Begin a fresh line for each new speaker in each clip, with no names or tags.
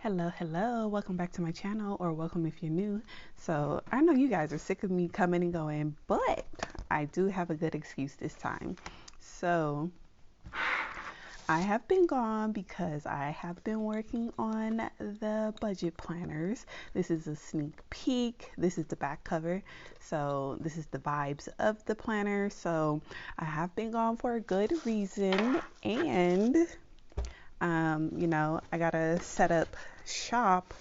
Hello, welcome back to my channel, or welcome if you're new. So I know you guys are sick of me coming and going, but I do have a good excuse this time. So I have been gone because I have been working on the budget planners. This is a sneak peek. This is the back cover. So this is the vibes of the planner. So I have been gone for a good reason, and I gotta set up shop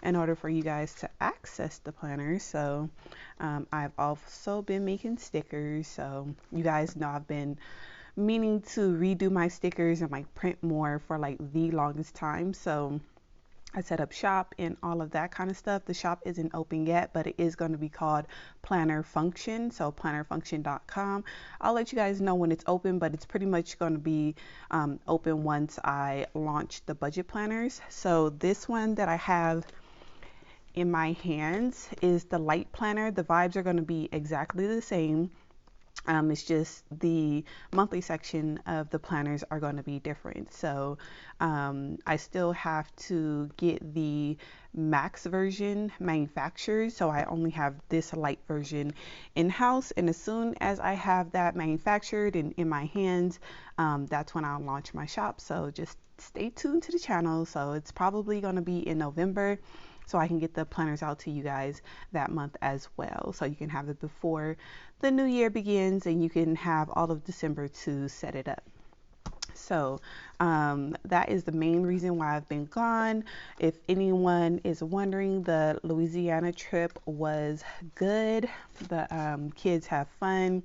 in order for you guys to access the planner. So I've also been making stickers. So you guys know I've been meaning to redo my stickers and like print more for like the longest time. So I set up shop and all of that kind of stuff. The shop isn't open yet, but it is going to be called Planner Function. So plannerfunction.com. I'll let you guys know when it's open, but it's pretty much going to be open once I launch the budget planners. So this one that I have in my hands is the light planner. The vibes are going to be exactly the same. It's just the monthly section of the planners are going to be different. So I still have to get the max version manufactured. So I only have this light version in-house. And as soon as I have that manufactured and in my hands, that's when I'll launch my shop. So just stay tuned to the channel. So it's probably going to be in November, so I can get the planners out to you guys that month as well. So you can have it before the new year begins, and you can have all of December to set it up. So that is the main reason why I've been gone. If anyone is wondering, the Louisiana trip was good. The kids have fun.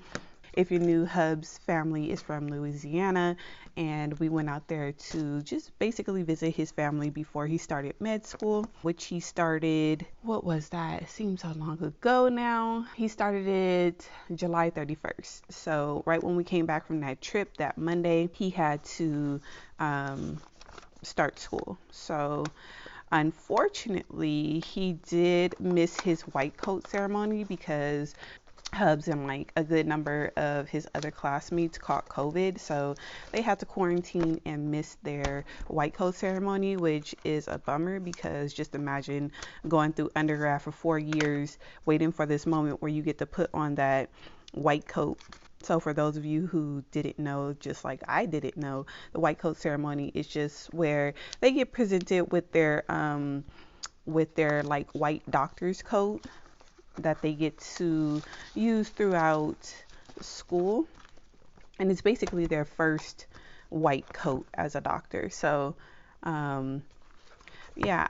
If you're new, Hub's family is from Louisiana, and we went out there to just basically visit his family before he started med school, which he started, what was that? It seems so long ago now. He started it July 31st. So right when we came back from that trip, that Monday, he had to start school. So unfortunately, he did miss his white coat ceremony because Hubs and like a good number of his other classmates caught COVID, so they had to quarantine and miss their white coat ceremony, which is a bummer because just imagine going through undergrad for 4 years waiting for this moment where you get to put on that white coat. So for those of you who didn't know, just like I didn't know, the white coat ceremony is just where they get presented with their like white doctor's coat that they get to use throughout school, and it's basically their first white coat as a doctor. So yeah,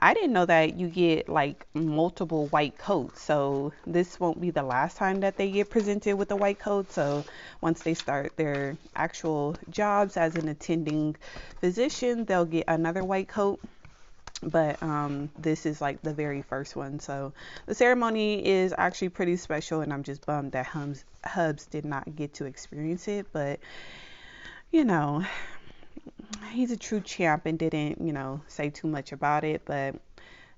I didn't know that you get like multiple white coats, so this won't be the last time that they get presented with a white coat. So once they start their actual jobs as an attending physician, they'll get another white coat, but this is like the very first one. So the ceremony is actually pretty special, and I'm just bummed that Hubs did not get to experience it, but you know, he's a true champ and didn't, say too much about it. But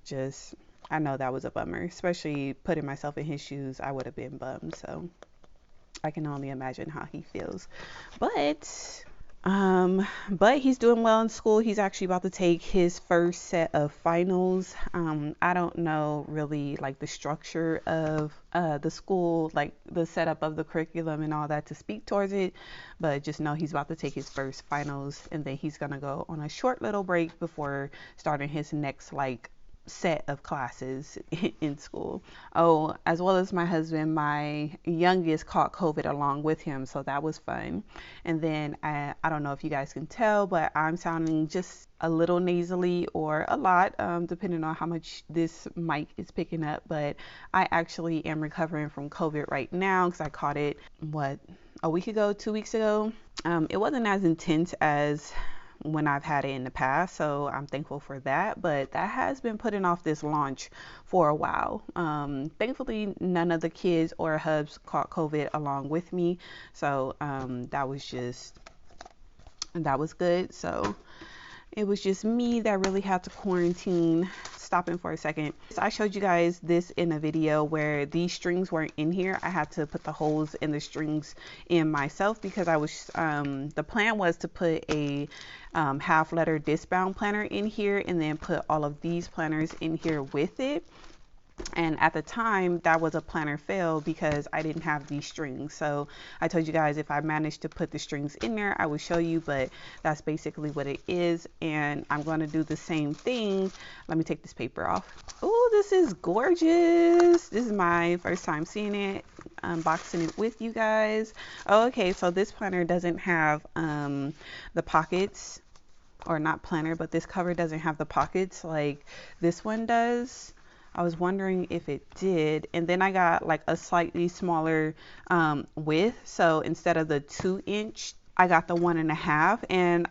just, I know that was a bummer, especially putting myself in his shoes. I would have been bummed, so I can only imagine how he feels. But he's doing well in school. He's actually about to take his first set of finals. I don't know really like the structure of the school, like the setup of the curriculum and all that to speak towards it, but just know he's about to take his first finals, and then he's gonna go on a short little break before starting his next like set of classes in school. Oh, as well as my husband, my youngest caught COVID along with him, so that was fun. And then I don't know if you guys can tell, but I'm sounding just a little nasally or a lot, depending on how much this mic is picking up. But I actually am recovering from COVID right now because I caught it, a week ago, 2 weeks ago. It wasn't as intense as when I've had it in the past, so I'm thankful for that, but that has been putting off this launch for a while. Thankfully none of the kids or Hubs caught COVID along with me, so that was good. So it was just me that really had to quarantine. Stopping for a second. So I showed you guys this in a video where these strings weren't in here. I had to put the holes in the strings in myself because I was, the plan was to put a half letter disc bound planner in here and then put all of these planners in here with it. And at the time that was a planner fail because I didn't have these strings. So I told you guys if I managed to put the strings in there I would show you, but that's basically what it is. And I'm going to do the same thing. Let me take this paper off. Oh, this is gorgeous. This is my first time seeing it, unboxing it with you guys. Okay, so this planner doesn't have the pockets, or not planner, but this cover doesn't have the pockets like this one does. I was wondering if it did. And then I got like a slightly smaller width. So instead of the 2-inch, I got the 1.5. And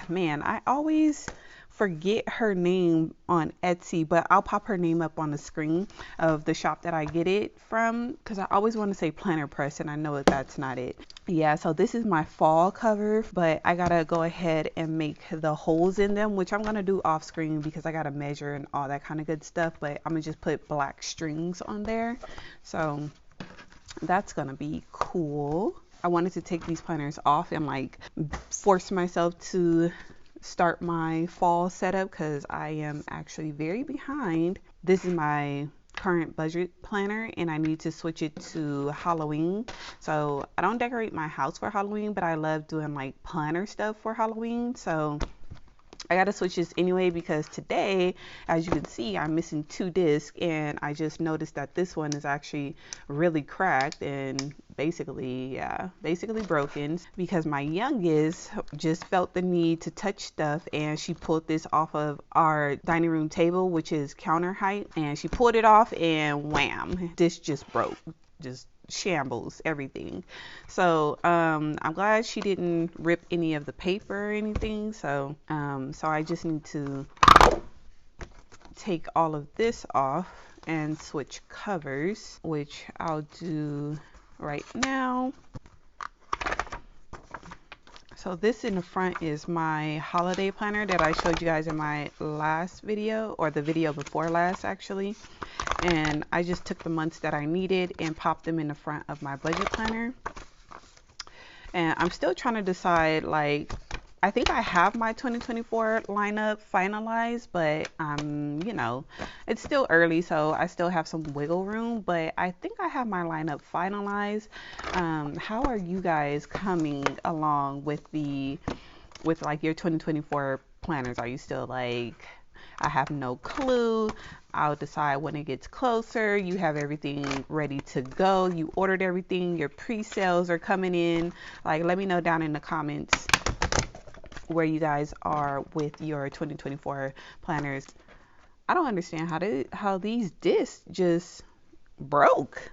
man, I always forget her name on Etsy, but I'll pop her name up on the screen of the shop that I get it from, because I always want to say Planner Press and I know that that's not it. Yeah, so this is my fall cover, but I gotta go ahead and make the holes in them, which I'm gonna do off screen because I gotta measure and all that kind of good stuff. But I'm gonna just put black strings on there, so that's gonna be cool. I wanted to take these planners off and like force myself to start my fall setup because I am actually very behind. This is my current budget planner and I need to switch it to Halloween. So I don't decorate my house for Halloween, but I love doing like planner stuff for Halloween. So I gotta switch this anyway because today, as you can see, I'm missing 2 discs and I just noticed that this one is actually really cracked and basically broken because my youngest just felt the need to touch stuff and she pulled this off of our dining room table, which is counter height, and she pulled it off and wham, this just broke, just shambles everything. So I'm glad she didn't rip any of the paper or anything. So I just need to take all of this off and switch covers, which I'll do right now. So this in the front is my holiday planner that I showed you guys in my last video, or the video before last actually. And I just took the months that I needed and popped them in the front of my budget planner. And I'm still trying to decide, like, I think I have my 2024 lineup finalized, but you know, it's still early, so I still have some wiggle room, but I think I have my lineup finalized. How are you guys coming along with like your 2024 planners? Are you still like, I have no clue, I'll decide when it gets closer, you have everything ready to go, you ordered everything, your pre-sales are coming in? Like, let me know down in the comments where you guys are with your 2024 planners. I don't understand how these discs just broke.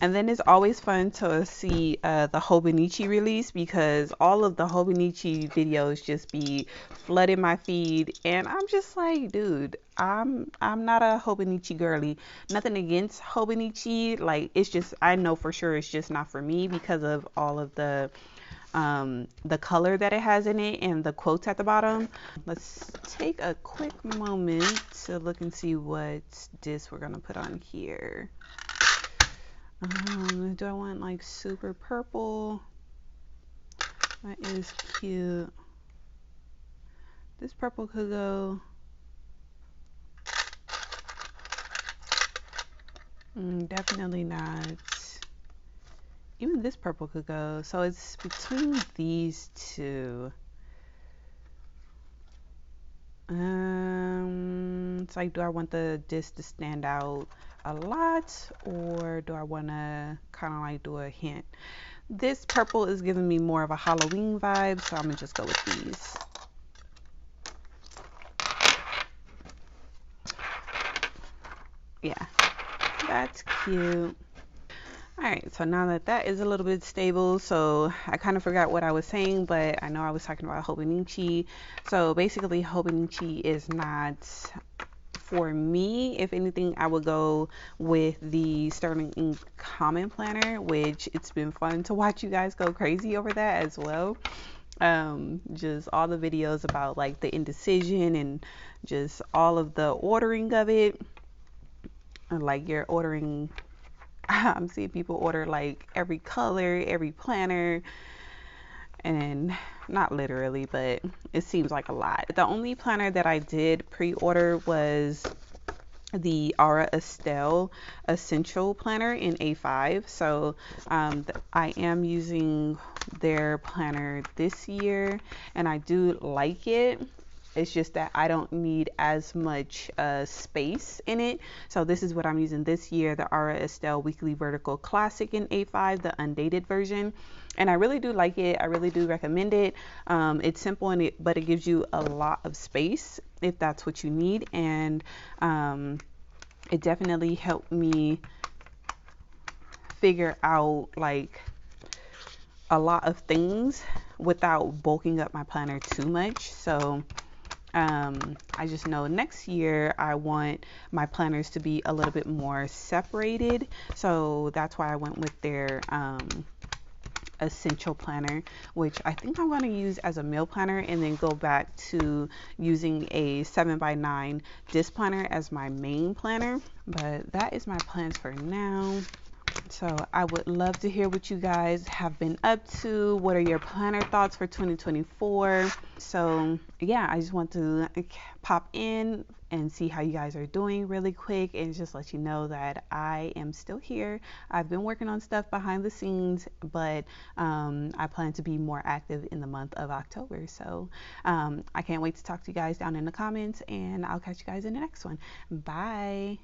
And then it's always fun to see the Hobonichi release, because all of the Hobonichi videos just be flooding my feed, and I'm just like, dude, I'm not a Hobonichi girly. Nothing against Hobonichi, like, it's just, I know for sure it's just not for me because of all of the color that it has in it and the quotes at the bottom. Let's take a quick moment to look and see what disc we're gonna put on here. Do I want like super purple? That is cute. This purple could go. Definitely not. Even this purple could go. So it's between these two. It's like, do I want the disc to stand out a lot, or do I want to kind of like do a hint? This purple is giving me more of a Halloween vibe, so I'm gonna just go with these. Yeah, that's cute. Alright, so now that that is a little bit stable, so I kind of forgot what I was saying, but I know I was talking about Hobonichi. So basically, Hobonichi is not for me. If anything, I would go with the Sterling Ink Common Planner, which it's been fun to watch you guys go crazy over that as well. just all the videos about like the indecision and just all of the ordering of it. And like you're ordering, I'm seeing people order like every color, every planner, and not literally, but it seems like a lot. The only planner that I did pre-order was the Aura Estelle Essential Planner in A5. So I am using their planner this year, and I do like it. It's just that I don't need as much space in it. So this is what I'm using this year, the Aura Estelle Weekly Vertical Classic in A5, the undated version. And I really do like it. I really do recommend it. It's simple, but it gives you a lot of space if that's what you need. And it definitely helped me figure out like a lot of things without bulking up my planner too much. So I just know next year I want my planners to be a little bit more separated. So that's why I went with their essential planner, which I think I'm going to use as a meal planner, and then go back to using a 7x9 disc planner as my main planner. But that is my plans for now. So I would love to hear what you guys have been up to. What are your planner thoughts for 2024? So yeah, I just want to pop in and see how you guys are doing really quick, and just let you know that I am still here. I've been working on stuff behind the scenes, but I plan to be more active in the month of October. So I can't wait to talk to you guys down in the comments, and I'll catch you guys in the next one. Bye.